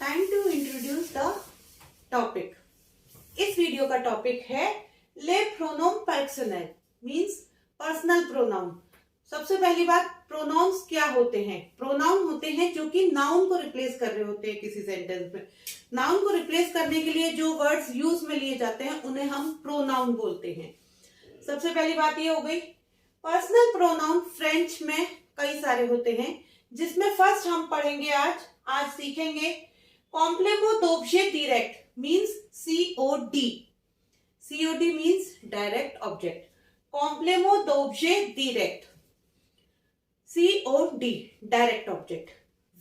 Time to introduce the topic. इस video का topic है ले pronoun personal means personal pronoun. सबसे पहली बात, प्रोनाउंस क्या होते हैं? प्रोनाउन होते हैं जो कि नाउन को रिप्लेस कर रहे होते हैं किसी सेंटेंस में। नाउन को रिप्लेस करने के लिए जो वर्ड्स यूज में लिए जाते हैं उन्हें हम प्रोनाउन बोलते हैं। सबसे पहली बात ये हो गई। पर्सनल प्रोनाउन फ्रेंच में कई सारे होते हैं, जिसमें फर्स्ट हम पढ़ेंगे आज सीखेंगे कॉम्प्लेमो d'objet direct means COD। COD means direct object. कॉम्प्लेमो d'objet direct COD direct object.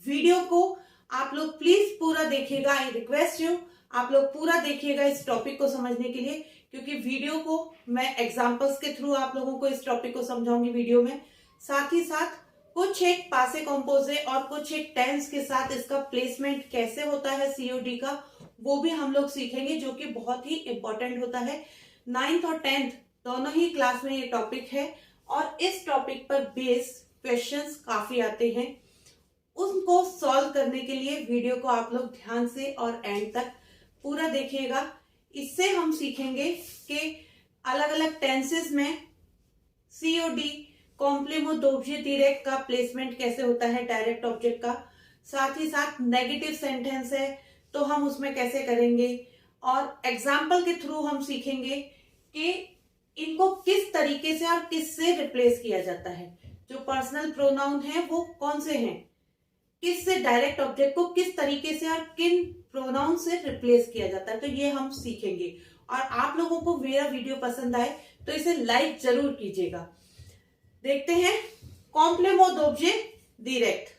Video को आप लोग प्लीज पूरा देखिएगा। आई रिक्वेस्ट यू, आप लोग पूरा देखिएगा इस टॉपिक को समझने के लिए, क्योंकि वीडियो को मैं एग्जांपल्स के थ्रू आप लोगों को इस टॉपिक को समझाऊंगी वीडियो में। साथ ही साथ कुछ एक पासे कंपोजे और कुछ एक टेंस के साथ इसका प्लेसमेंट कैसे होता है COD का, वो भी हम लोग सीखेंगे, जो कि बहुत ही इंपॉर्टेंट होता है। 9th और 10th दोनों ही क्लास में ये टॉपिक है और इस टॉपिक पर बेस्ड क्वेश्चंस काफी आते हैं। उनको सॉल्व करने के लिए वीडियो को आप लोग ध्यान से और एंड तक पूरा देखिएगा। इससे हम सीखेंगे कि अलग अलग टेंसेस में COD कॉम्प्लेमो d'objet direct का प्लेसमेंट कैसे होता है डायरेक्ट ऑब्जेक्ट का। साथ ही साथ नेगेटिव सेंटेंस है तो हम उसमें कैसे करेंगे, और एग्जाम्पल के थ्रू हम सीखेंगे कि इनको किस तरीके से और किससे रिप्लेस किया जाता है। जो पर्सनल प्रोनाउन है वो कौन से हैं, किससे डायरेक्ट ऑब्जेक्ट को किस तरीके से और किन प्रोनाउन से रिप्लेस किया जाता है, तो ये हम सीखेंगे। और आप लोगों को मेरा वीडियो पसंद आए तो इसे लाइक जरूर कीजिएगा। देखते हैं कॉम्प्लेमो d'objet direct।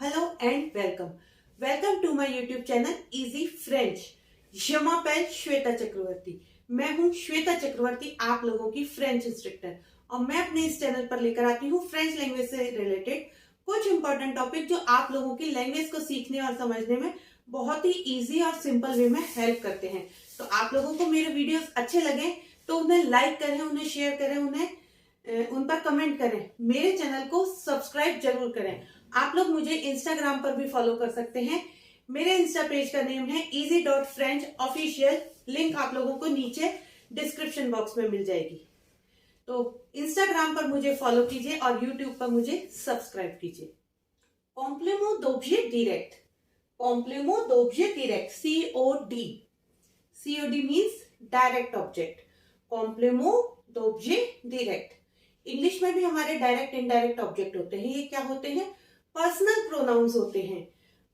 Hello and welcome to my YouTube channel easy French. je m'appelle Shweta Chakraborty. मैं हूं श्वेता चक्रवर्ती, आप लोगों की फ्रेंच इंस्ट्रक्टर, और मैं अपने इस चैनल पर लेकर आती हूं फ्रेंच लैंग्वेज से रिलेटेड कुछ इंपॉर्टेंट टॉपिक जो आप लोगों की लैंग्वेज को सीखने और समझने में बहुत ही इजी और सिंपल वे में हेल्प करते हैं। तो आप लोगों को मेरे वीडियोस अच्छे लगे तो उन्हें लाइक करें, उन्हें शेयर करें, उन पर कमेंट करें, मेरे चैनल को सब्सक्राइब जरूर करें। आप लोग मुझे इंस्टाग्राम पर भी फॉलो कर सकते हैं। मेरे इंस्टा पेज का नेम है easy.french official। लिंक आप लोगों को नीचे डिस्क्रिप्शन बॉक्स में मिल जाएगी। तो इंस्टाग्राम पर मुझे फॉलो कीजिए और यूट्यूब पर मुझे सब्सक्राइब कीजिए। कॉम्प्लेमो d'objet direct, कॉम्प्लेमो d'objet direct COD। COD means direct object. कॉम्प्लेमो d'objet direct। इंग्लिश में भी हमारे डायरेक्ट इनडायरेक्ट ऑब्जेक्ट होते हैं। ये क्या होते हैं? पर्सनल प्रोनाउंस होते हैं।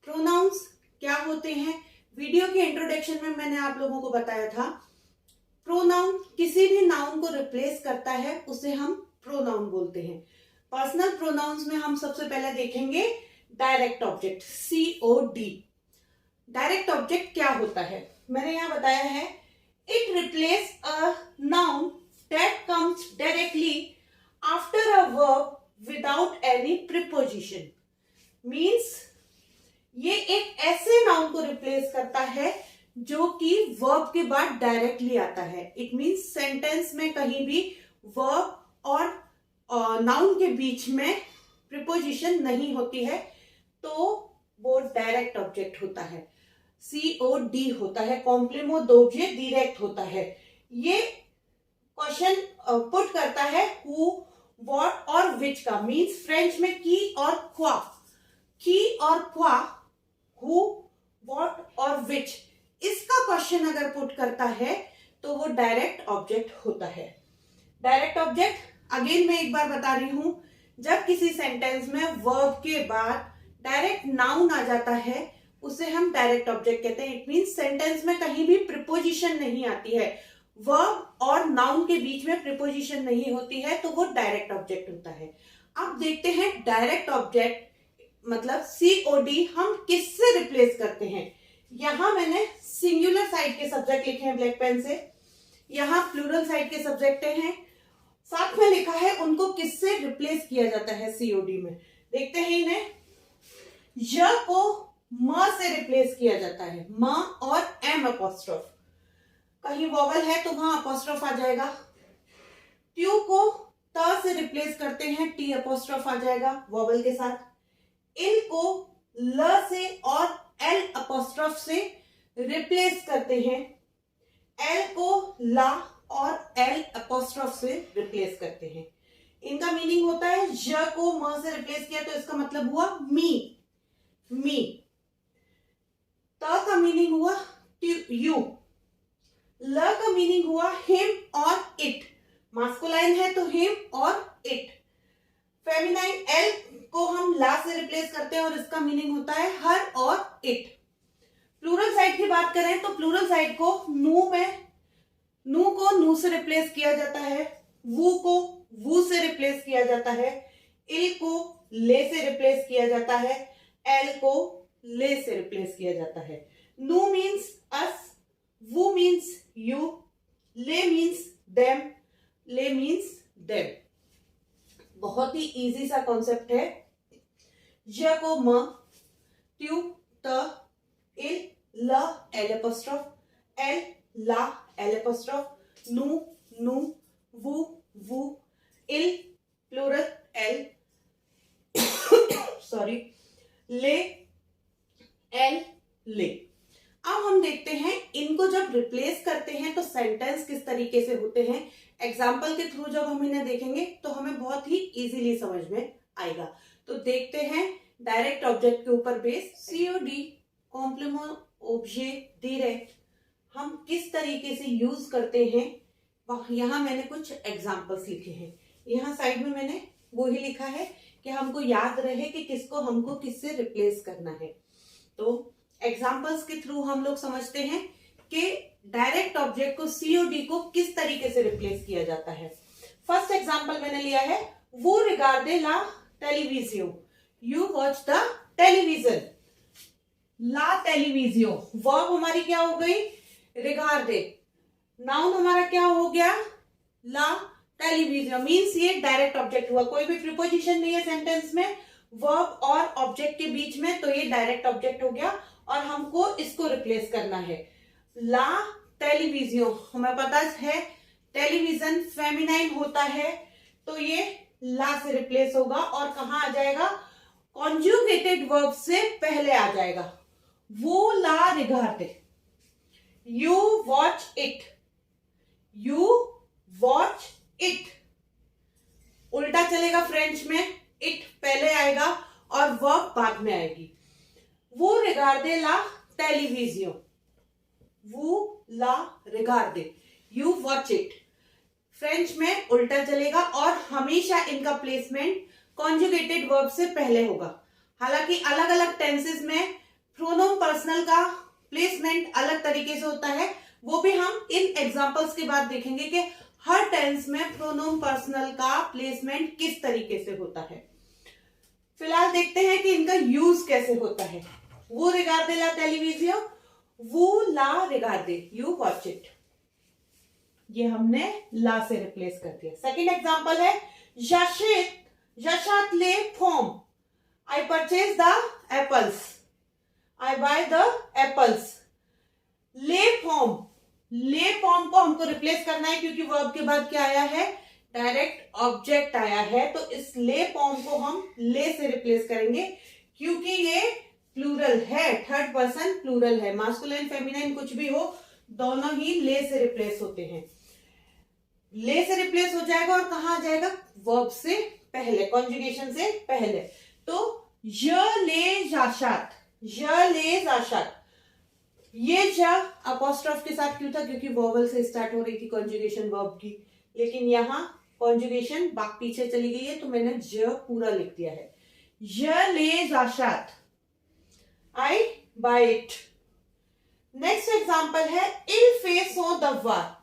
प्रोनाउंस क्या होते हैं? वीडियो के इंट्रोडक्शन में मैंने आप लोगों को बताया था, प्रोनाउन किसी भी नाउन को रिप्लेस करता है उसे हम प्रोनाउन बोलते हैं। पर्सनल प्रोनाउंस में हम सबसे पहले देखेंगे direct object COD। Direct object क्या होता है? मैंने यहां बताया है, it replace a noun that comes directly after a verb without any preposition. Means ये एक ऐसे नाउन को रिप्लेस करता है जो कि वर्ब के बाद डायरेक्टली आता है। इट मीन्स सेंटेंस में कहीं भी वर्ब और नाउन के बीच में प्रीपोजिशन नहीं होती है, तो वो डायरेक्ट ऑब्जेक्ट होता है, COD होता है, कॉम्प्लेमो d'objet direct होता है। ये क्वेश्चन पुट करता है हु, व्हाट और विच का। मीन्स फ्रेंच में की और क्वा, हु, व्हाट और विच, इसका क्वेश्चन अगर पुट करता है तो वो डायरेक्ट ऑब्जेक्ट होता है। डायरेक्ट ऑब्जेक्ट अगेन मैं एक बार बता रही हूं, जब किसी सेंटेंस में वर्ब के बाद डायरेक्ट नाउन आ जाता है उसे हम डायरेक्ट ऑब्जेक्ट कहते हैं। इट मींस सेंटेंस में कहीं भी प्रीपोजिशन नहीं आती है, वर्ब और नाउन के बीच में प्रीपोजिशन नहीं होती है, तो वो डायरेक्ट ऑब्जेक्ट होता है। अब देखते हैं डायरेक्ट ऑब्जेक्ट मतलब COD हम किससे रिप्लेस करते हैं। यहां मैंने सिंगुलर साइड के सब्जेक्ट लिखे हैं ब्लैक पेन से, यहां प्लूरल साइड के सब्जेक्ट हैं, साथ में लिखा है उनको किससे रिप्लेस किया जाता है COD में। देखते हैं इन्हें। य को म से रिप्लेस किया जाता है, म और एम अपोस्ट्रोफ। कहीं वॉवल है तो वहां अपोस्ट्रोफ आ जाएगा। ट्यू को त से रिप्लेस करते हैं, टी अपोस्ट्रोफ आ जाएगा वॉवल के साथ। इल को ल से और एल अपोस्ट्रोफ से रिप्लेस करते हैं, एल को ला और एल अपोस्ट्रोफ से रिप्लेस करते हैं। इनका मीनिंग होता है ज को म से रिप्लेस किया तो इसका मतलब हुआ मी, मी। त का मीनिंग हुआ यू, ल का मीनिंग हुआ हिम और इट, मास्कुलाइन है तो हिम और इट। फेमिनाइन एल को हम ला से रिप्लेस करते हैं और इसका मीनिंग होता है हर और इट। प्लूरल साइड की बात करें तो प्लूरल साइड को नू को नू से रिप्लेस किया जाता है, वू को वू से रिप्लेस किया जाता है, इल को ले से रिप्लेस किया जाता है, एल को ले से रिप्लेस किया जाता है। नू मीन्स अस, वू मीन्स यू, ले मीन्स देम, ले मीन्स देम। बहुत ही इजी सा कॉन्सेप्ट है। ज को म, ट्यू त, इल ल एल एपोस्ट्रोफ, एल ला एल एपोस्ट्रोफ, नू नू, वू वू, इल प्लूरल एल सॉरी, ले एल ले। अब हम देखते हैं इनको जब रिप्लेस करते हैं तो सेंटेंस किस तरीके से होते हैं। एग्जाम्पल के थ्रू जब हम इन्हें देखेंगे तो हमें बहुत ही इजीली समझ में आएगा। तो देखते हैं डायरेक्ट ऑब्जेक्ट के ऊपर बेस। सीओडी कॉम्प्लीमेंट ऑब्जे डायरेक्ट हम किस तरीके से यूज करते हैं, यहाँ मैंने कुछ एग्जाम्पल्स लिखे हैं। यहाँ साइड में मैंने वो ही लिखा है कि हमको याद रहे कि किसको हमको किससे रिप्लेस करना है। तो एग्जाम्पल्स के थ्रू हम लोग समझते हैं कि डायरेक्ट ऑब्जेक्ट को सीओडी को किस तरीके से रिप्लेस किया जाता है। फर्स्ट एग्जाम्पल मैंने लिया है, वो रिगार्डे ला टेलीविजियो, यू वॉच द टेलीविजन। ला टेलीविजियो वर्ब हमारी क्या हो गई, रिगार्डे। नाउन हमारा क्या हो गया, ला टेलीविजियो। मीन्स ये डायरेक्ट ऑब्जेक्ट हुआ, कोई भी प्रीपोजिशन नहीं है सेंटेंस में वर्ब और ऑब्जेक्ट के बीच में, तो ये डायरेक्ट ऑब्जेक्ट हो गया और हमको इसको रिप्लेस करना है। ला टेलीविजियो, हमें पता है टेलीविजन फेमिनाइन होता है तो ये ला से रिप्लेस होगा और कहां आ जाएगा, कॉन्जुगेटेड वर्ब से पहले आ जाएगा। वो ला रिगार्डे, you watch it, you watch it. उल्टा चलेगा फ्रेंच में, इट पहले आएगा और वर्ब बाद में आएगी। वो रिगार्डे ला टेलीविजियो, वो ला रिगार्डे, यू वॉच इट। फ्रेंच में उल्टा चलेगा और हमेशा इनका प्लेसमेंट कॉन्जुगेटेड वर्ब से पहले होगा। हालांकि अलग अलग टेंसेस में प्रोनोम पर्सनल का प्लेसमेंट अलग तरीके से होता है, वो भी हम इन एग्जांपल्स के बाद देखेंगे कि हर टेंस में प्रोनोम पर्सनल का प्लेसमेंट किस तरीके से होता है। फिलहाल देखते हैं कि इनका यूज कैसे होता है। वो रिगार्डे ला टेलीविजियो, वो ला रिगार्डे, यू वॉच इट। ये हमने ला से रिप्लेस कर दिया। सेकेंड एग्जांपल है, यशात ले form, I purchase the apples, I by the apples. ले फॉर्म, ले फॉर्म को हमको रिप्लेस करना है क्योंकि वर्ब के बाद क्या आया है, डायरेक्ट ऑब्जेक्ट आया है, तो इस ले फॉर्म को हम ले से रिप्लेस करेंगे क्योंकि ये प्लूरल है, थर्ड पर्सन प्लूरल है। मास्कुलाइन फेमिनाइन कुछ भी हो, दोनों ही ले से रिप्लेस होते हैं। ले से रिप्लेस हो जाएगा और कहां आ जाएगा, वर्ब से पहले, कॉन्जुगेशन से पहले। तो य ले जाशात, य ले जाशात। ये ज अपोस्ट्रोफ के साथ क्यों था, क्योंकि वॉवल से स्टार्ट हो रही थी कॉन्जुगेशन वर्ब की, लेकिन यहां कॉन्जुगेशन बाक पीछे चली गई है तो मैंने ज पूरा लिख दिया है। य ले जाशात, I buy it. Next example है, इल फे सो दवार,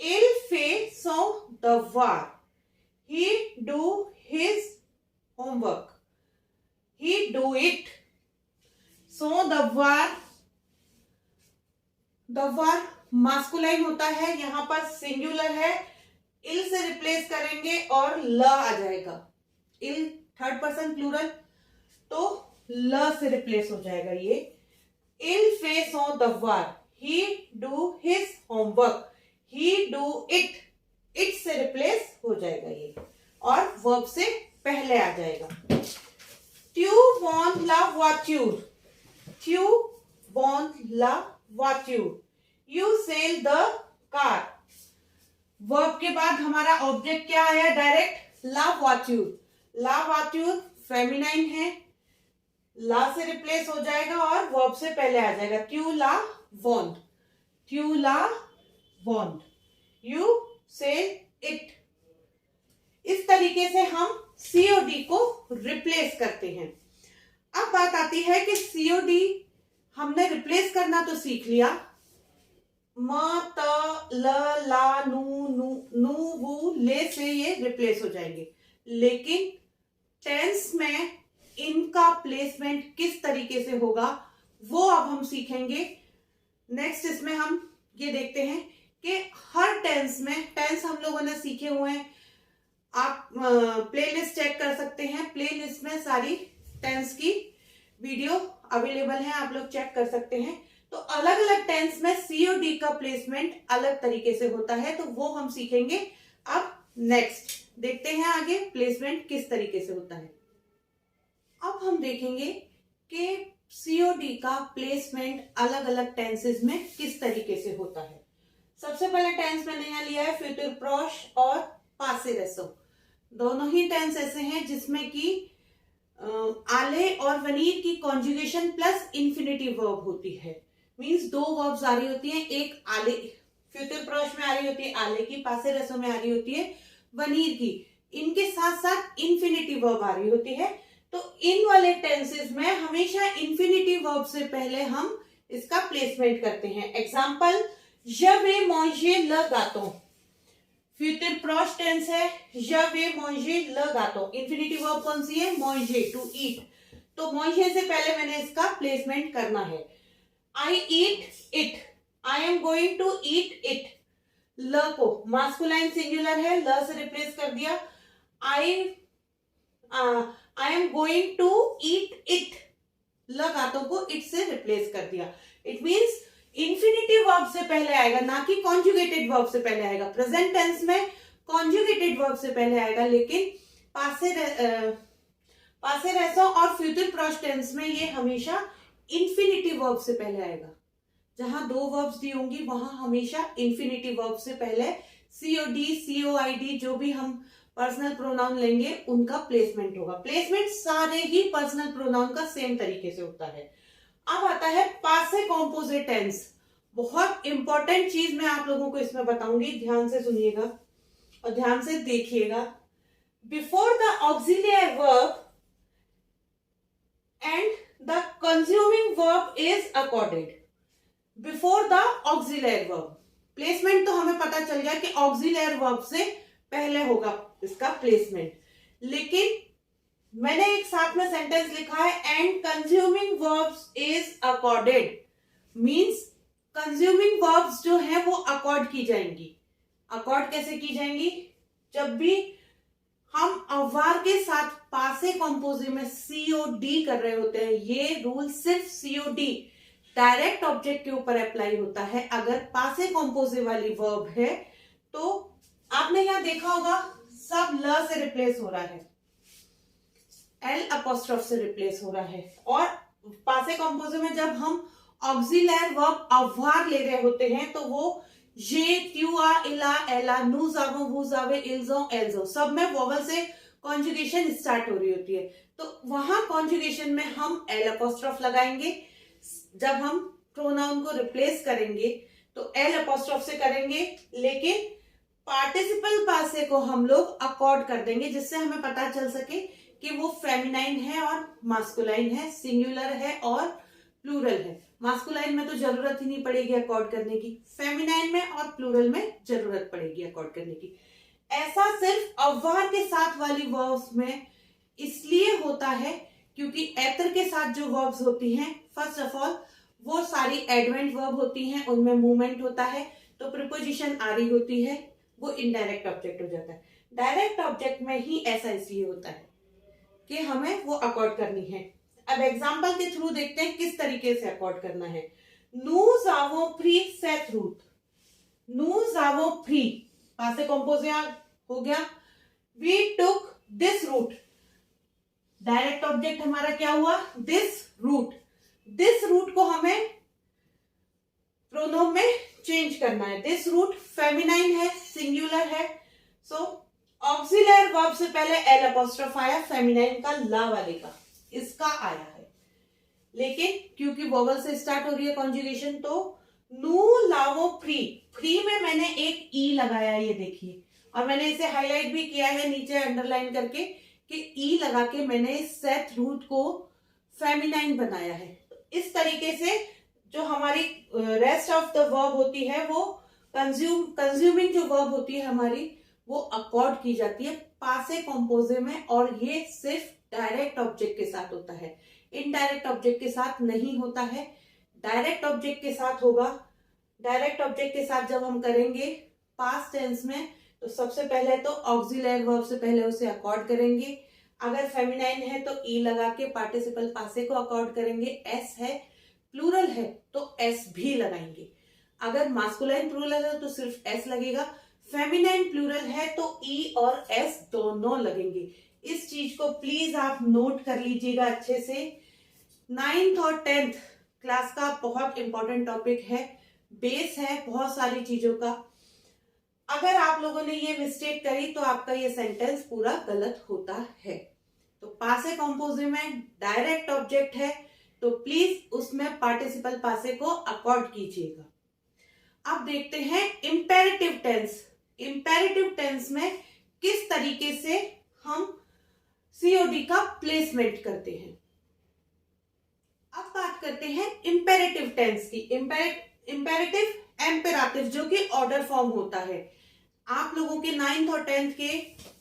इल फे सो दवार, he do his homework, he do it. सो दवार, दवार मास्कुलाइन होता है, यहां पर सिंगुलर है, इल से रिप्लेस करेंगे और ल आ जाएगा। इल थर्ड पर्सन प्लूरल, तो ल से रिप्लेस हो जाएगा ये। इल फे सो दवार, he do his homework. you. You sail the car. Verb के बाद हमारा ऑब्जेक्ट क्या आया डायरेक्ट? ला वाच्यूर. ला वाच्यूर फेमिनाइन है, ला से रिप्लेस हो जाएगा और वर्ब से पहले आ जाएगा. त्यू ला वॉन्ट. त्यू ला वॉन्ट. You sell it. इस तरीके से हम सीओडी को रिप्लेस करते हैं. अब बात आती है कि सीओडी हमने रिप्लेस करना तो सीख लिया. म त ल ला नू वू ले से ये रिप्लेस हो जाएंगे, लेकिन टेंस में इनका प्लेसमेंट किस तरीके से होगा वो अब हम सीखेंगे. नेक्स्ट इसमें हम ये देखते हैं कि हर टेंस में, टेंस हम लोगों ने सीखे हुए हैं. आप प्लेलिस्ट चेक कर सकते हैं. प्लेलिस्ट में सारी टेंस की वीडियो अवेलेबल है, आप लोग चेक कर सकते हैं. तो अलग अलग टेंस में सीओडी का प्लेसमेंट अलग तरीके से होता है, तो वो हम सीखेंगे. अब नेक्स्ट देखते हैं आगे प्लेसमेंट किस तरीके से होता है. अब हम देखेंगे कि सीओडी का प्लेसमेंट अलग अलग टेंसेस में किस तरीके से होता है. सबसे पहले टेंस मैंने यहाँ लिया है फ्यूचर प्रॉश और पासे रेसो. दोनों ही टेंस ऐसे हैं जिसमें कि आले और वनीर की कॉन्जुगेशन प्लस इंफिनिटिव वर्ब होती है. मींस दो वर्ब्स आ रही होती हैं, एक आले फ्यूचर प्रॉश में आ रही होती है आले की, पासे रेसो में आ रही होती है वनीर की. इनके साथ साथ इंफिनिटिव वर्ब आ रही होती है. तो इन वाले टेंसेस में हमेशा इंफिनिटिव वर्ब से पहले हम इसका प्लेसमेंट करते हैं. Example, je vais manger le gâteau. Future प्रॉश टेंस है, je vais manger le gâteau. Infinitive verb कौन सी है? manger, to eat. तो manger से पहले मैंने इसका प्लेसमेंट करना है. I eat it. I am going to eat it. ल को मास्कुलाइन सिंगुलर है, ल से रिप्लेस कर दिया. I am going to eat it. ल गातों को इट से रिप्लेस कर दिया. इट मीन्स इंफिनिटिव वर्ब से पहले आएगा, ना कि कॉन्जुगेटेड वर्ब से पहले आएगा. प्रेजेंट टेंस में कॉन्जुगेटेड वर्ब से पहले आएगा, लेकिन पासे रेसो और फ्यूचर प्रॉश टेंस में ये हमेशा इंफिनिटिव वर्ब से पहले आएगा. जहां दो वर्ब्स दी होंगी वहां हमेशा इंफिनिटिव वर्ब से पहले सीओडी, सीओआईडी जो भी हम पर्सनल प्रोनाउन लेंगे उनका प्लेसमेंट होगा. प्लेसमेंट सारे ही पर्सनल प्रोनाउन का सेम तरीके से होता है. अब आता है पासे कॉम्पोजिट टेंस. बहुत इंपॉर्टेंट चीज मैं आप लोगों को इसमें बताऊंगी, ध्यान से सुनिएगा और ध्यान से देखिएगा. Before the auxiliary verb and the consuming verb is accorded. Before the auxiliary verb placement तो हमें पता चल गया कि ऑक्सिलियरी वर्ब से पहले होगा इसका प्लेसमेंट, लेकिन मैंने एक साथ में सेंटेंस लिखा है and consuming verbs is accorded. Means consuming verbs जो है वो अकॉर्ड की जाएंगी. अकॉर्ड कैसे की जाएंगी? जब भी हम अव्वार के साथ पासे कॉम्पोजिट में सीओडी कर रहे होते हैं. ये रूल सिर्फ सीओडी डायरेक्ट ऑब्जेक्ट के ऊपर अप्लाई होता है. अगर पासे कॉम्पोजिट वाली वर्ब है तो आपने यहां देखा होगा सब ल से रिप्लेस हो रहा है, एल अपोस्ट्रोफ से रिप्लेस हो रहा है. और पासे कॉम्पोजिट में जब हम ऑक्सिलरी वर्ब अव्वार ले रहे होते हैं तो वो ये, त्यू, आ, इला, एला, नू, जावो, वू, जावे, इल्जो, एल्जो सब में वोवल से कॉन्जुगेशन स्टार्ट हो रही होती है. तो वहां कॉन्जुगेशन में हम एल अपोस्ट्रोफ लगाएंगे. जब हम प्रोनाउन को रिप्लेस करेंगे तो एल अपोस्ट्रोफ से करेंगे, लेकिन पार्टिसिपल पासे को हम लोग अकॉर्ड कर देंगे, जिससे हमें पता चल सके कि वो फेमिनाइन है और मास्कुलाइन है, सिंगुलर है और प्लूरल है. मास्कुलाइन में तो जरूरत ही नहीं पड़ेगी अकॉर्ड करने की, फेमिनाइन में और प्लूरल में जरूरत पड़ेगी अकॉर्ड करने की. ऐसा सिर्फ अव्वार के साथ वाली वर्ब्स में इसलिए होता है क्योंकि एतर के साथ जो वर्ब्स होती हैं, फर्स्ट ऑफ ऑल वो सारी एडवेंट वर्ब होती हैं, उनमें मूवमेंट होता है, तो प्रीपोजिशन आ रही होती है, वो इनडायरेक्ट ऑब्जेक्ट हो जाता है. डायरेक्ट ऑब्जेक्ट में ही ऐसा इसलिए होता है कि हमें वो अकॉर्ड करनी है. अब एग्जाम्पल के थ्रू देखते हैं किस तरीके से अकॉर्ड करना है. Nous avons pris cette route. Nous avons pris पासे कॉम्पोजिट हो गया. We took this route. Direct object हमारा क्या हुआ? This route. This route को हमें प्रोनोम में चेंज करना है। दिस रूट फेमिनाइन है, सिंगुलर है, सो ऑक्सिलरी वर्ब से पहले एल अपोस्ट्रोफ आया, फेमिनाइन का ला वाले का, इसका आया है। लेकिन क्योंकि वोवल से स्टार्ट हो रही है कॉन्जुगेशन, तो नू लावो फ्री, फ्री में मैंने एक ई लगाया, ये देखिए, और मैंने इसे हाईलाइट भी किया है नीचे अंडरलाइन करके कि ई लगा के मैंने सेट रूट को फेमिनाइन बनाया है। इस तरीके से जो हमारी रेस्ट ऑफ द वर्ब होती है, वो कंज्यूमिंग जो वर्ब होती है हमारी, वो अकॉर्ड की जाती है पासे कॉम्पोजे में, और ये सिर्फ डायरेक्ट ऑब्जेक्ट के साथ होता है, इनडायरेक्ट ऑब्जेक्ट के साथ नहीं होता है। डायरेक्ट ऑब्जेक्ट के साथ होगा। डायरेक्ट ऑब्जेक्ट के साथ जब हम करेंगे पास्ट टेंस में, तो सबसे पहले तो ऑक्सिलरी वर्ब से पहले उसे अकॉर्ड करेंगे। अगर फेमिनाइन है तो ई लगा के पार्टिसिपल पासे को अकॉर्ड करेंगे। एस है, प्लूरल है तो एस भी लगाएंगे। अगर मास्कुलाइन प्लूरल है तो सिर्फ एस लगेगा। फेमिनाइन प्लूरल है तो ई और एस दोनों लगेंगे। इस चीज को प्लीज आप नोट कर लीजिएगा अच्छे से। 9th और 10th क्लास का बहुत इंपॉर्टेंट टॉपिक है, बेस है बहुत सारी चीजों का। अगर आप लोगों ने ये मिस्टेक करी तो आपका ये सेंटेंस पूरा गलत होता है। तो पासे कॉम्पोजे में डायरेक्ट ऑब्जेक्ट है तो प्लीज उसमें पार्टिसिपल पासे को अकॉर्ड कीजिएगा। अब देखते हैं इंपेरेटिव टेंस। इंपेरेटिव टेंस में किस तरीके से हम सीओडी का प्लेसमेंट करते हैं। अब बात करते हैं इंपेरेटिव टेंस की। इंपेरेटिव एम्पेराटिव जो कि ऑर्डर फॉर्म होता है। आप लोगों के 9th और 10th के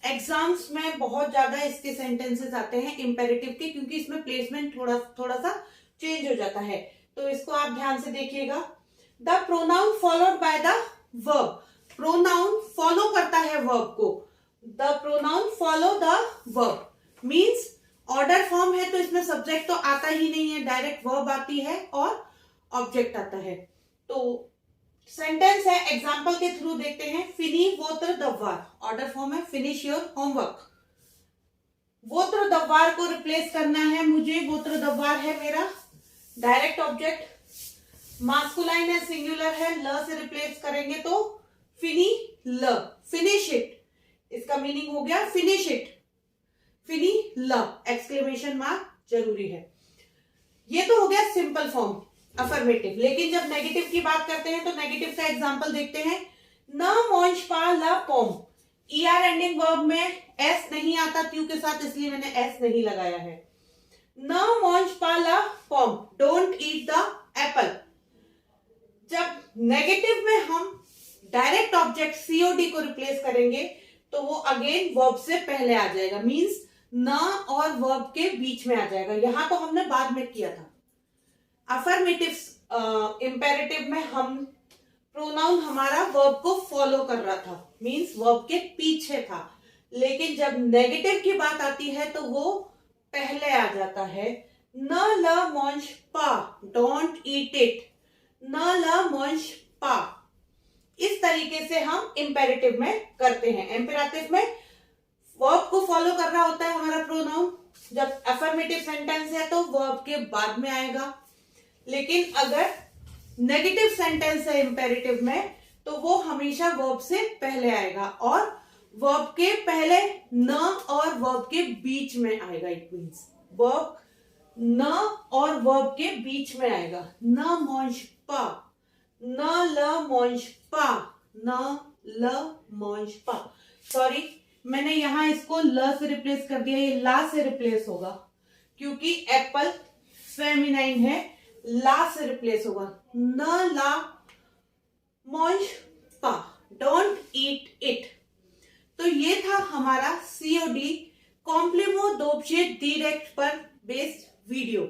एग्जाम्स में बहुत ज्यादा इसके सेंटेंसेस आते हैं इंपेरेटिव के, क्योंकि इसमें प्लेसमेंट थोड़ा सा चेंज हो जाता है। तो इसको आप ध्यान से देखिएगा। The pronoun followed by the verb, pronoun follow करता है वर्ब को। The pronoun follow the verb means order form है तो इसमें सब्जेक्ट तो आता ही नहीं है, डायरेक्ट वर्ब आती है और ऑब्जेक्ट आता है। तो सेंटेंस है, एग्जाम्पल के थ्रू देखते हैं। फिनी वोत्र दव्वार, ऑर्डर फॉर्म है, फिनिश योर होमवर्क। वोत्र दव्वार को रिप्लेस करना है मुझे, वोत्र दव्वार है मेरा डायरेक्ट ऑब्जेक्ट। मास्कुलाइन है, सिंगुलर है, ल से रिप्लेस करेंगे तो फिनी ल, फिनिश इट, इसका मीनिंग हो गया फिनिश इट, फिनी ल, एक्सक्लेमेशन मार्क जरूरी है। ये तो हो गया सिंपल फॉर्म अफर्मेटिव। लेकिन जब नेगेटिव की बात करते हैं तो नेगेटिव का एग्जांपल देखते हैं। न मोंश पा ला पोम, ईआर एंडिंग वर्ब में एस नहीं आता ट्यू के साथ, इसलिए मैंने एस नहीं लगाया है। न मोंश पा ला पोम, डोंट ईट द एप्पल। जब नेगेटिव में हम डायरेक्ट ऑब्जेक्ट सीओडी को रिप्लेस करेंगे तो वो अगेन वर्ब से पहले आ जाएगा, मींस न और वर्ब के बीच में आ जाएगा। यहां तो हमने बाद में किया था। अफर्मेटिव इंपेरेटिव में हम प्रोनाउन हमारा वर्ब को फॉलो कर रहा था, मींस वर्ब के पीछे था। लेकिन जब नेगेटिव की बात आती है तो वो पहले आ जाता है। न ल मोंश पा, डोंट ईट इट, न ल मोंश पा। इस तरीके से हम इंपेरेटिव में करते हैं। इंपेरेटिव में वर्ब को फॉलो कर रहा होता है हमारा प्रोनाउन। जब अफर्मेटिव सेंटेंस है तो वर्ब के बाद में आएगा। लेकिन अगर नेगेटिव सेंटेंस है इंपेरेटिव में तो वो हमेशा वर्ब से पहले आएगा और वर्ब के पहले न और वर्ब के बीच में आएगा। इट मींस वर्ब न और वर्ब के बीच में आएगा। न मोंश पा, न ल मोंश पा, न ल मोंश पा। सॉरी, मैंने यहां इसको ल से रिप्लेस कर दिया, ये ला से रिप्लेस होगा क्योंकि एप्पल फेमिनाइन है, ला से रिप्लेस होगा। न ला मोंश पा, डोंट ईट इट। तो ये था हमारा सीओडी कॉम्प्लिमो दोब्जे डायरेक्ट पर बेस्ड वीडियो।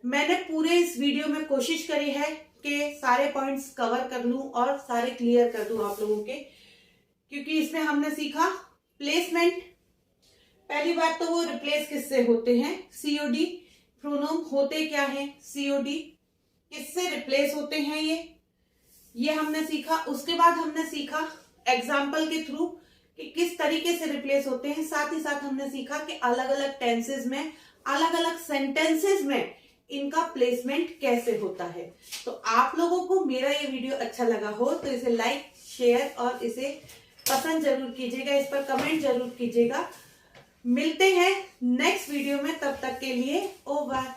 मैंने पूरे इस वीडियो में कोशिश करी है कि सारे पॉइंट्स कवर कर लूं और सारे क्लियर कर दूं आप लोगों के, क्योंकि इसमें हमने सीखा प्लेसमेंट। पहली बात तो वो रिप्लेस किससे होते हैं, सीओडी। प्रोनाउन होते क्या है, सीओडी, किससे रिप्लेस होते हैं ये हमने सीखा। उसके बाद हमने सीखा एग्जाम्पल के थ्रू कि किस तरीके से रिप्लेस होते हैं। साथ ही साथ हमने सीखा कि अलग अलग टेंसेस में, अलग अलग सेंटेंसेस में इनका प्लेसमेंट कैसे होता है। तो आप लोगों को मेरा ये वीडियो अच्छा लगा हो तो इसे लाइक, शेयर और इसे पसंद जरूर कीजिएगा, इस पर कमेंट जरूर कीजिएगा। मिलते हैं नेक्स्ट वीडियो में, तब तक के लिए ओवर।